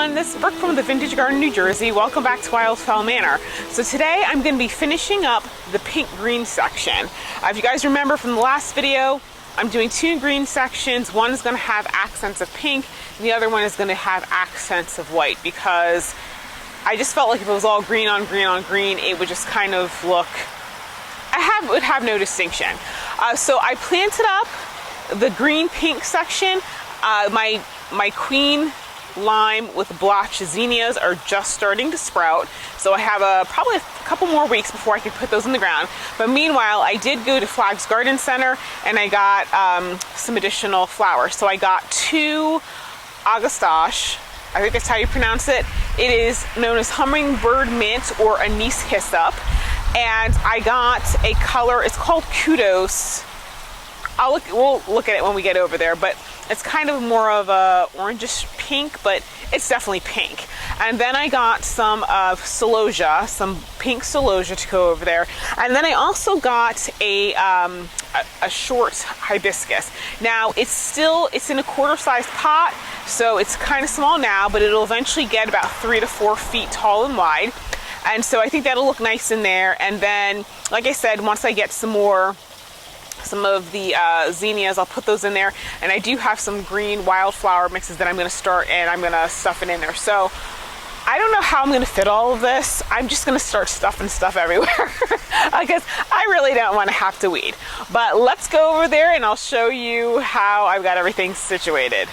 everyone, this is Brooke from the Vintage Garden, New Jersey. Welcome back to Wildfowl Manor. So today I'm going to be finishing up the pink green section. If you guys remember from the last video, I'm doing two green sections. One is going to have accents of pink, and the other one is going to have accents of white, because I just felt like if it was all green on green on green, it would just kind of look, would have no distinction. So I planted up the green pink section. My queen lime with blotch zinnias are just starting to sprout, so I have probably a couple more weeks before I can put those in the ground. But meanwhile, I did go to Flagg's Garden Center and I got some additional flowers. So I got two Agastache, I think that's how you pronounce it. It is known as hummingbird mint or anise hyssop, and I got a color, it's called Kudos. We'll look at it when we get over there, but it's kind of more of a orangish pink, but it's definitely pink. And then I got some of Celosia, some pink Celosia to go over there. And then I also got a short hibiscus. Now it's in a quarter-sized pot, so it's kind of small now, but it'll eventually get about 3 to 4 feet tall and wide. And so I think that'll look nice in there. And then, like I said, once I get some of the zinnias, I'll put those in there. And I do have some green wildflower mixes that I'm going to start, and I'm going to stuff it in there. So I don't know how I'm going to fit all of this. I'm just going to start stuffing stuff everywhere because I really don't want to have to weed. But let's go over there and I'll show you how I've got everything situated.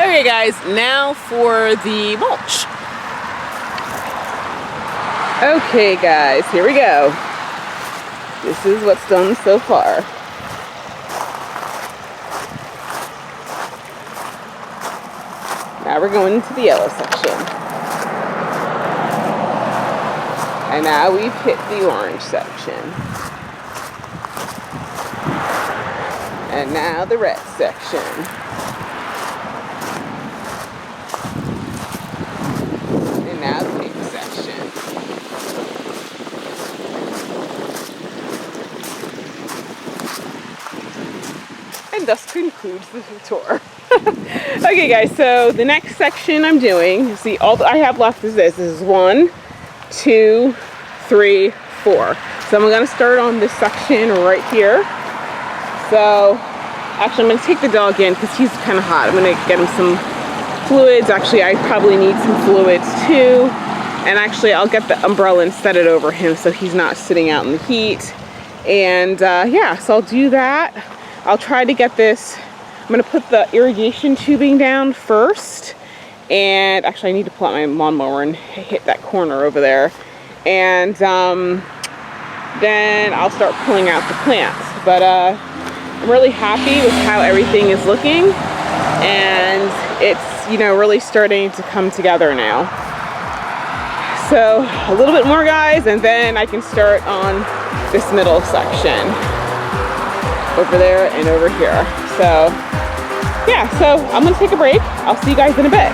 Okay guys, now for the mulch. Okay guys, here we go. This is what's done so far. Now we're going into the yellow section. And now we've hit the orange section. And now the red section. and thus concludes the tour. Okay guys, so the next section I'm doing, see all I have left is this. This is 1, 2, 3, 4. So I'm gonna start on this section right here. So actually I'm gonna take the dog in because he's kind of hot. I'm gonna get him some fluids. Actually, I probably need some fluids too. And actually I'll get the umbrella and set it over him so he's not sitting out in the heat. And yeah, so I'll do that. I'll try to get this, I'm gonna put the irrigation tubing down first. And actually I need to pull out my lawnmower and hit that corner over there. And then I'll start pulling out the plants. But I'm really happy with how everything is looking. And it's, you know, really starting to come together now. So a little bit more guys, and then I can start on this middle section over there and over here. So yeah, so I'm gonna take a break. I'll see you guys in a bit.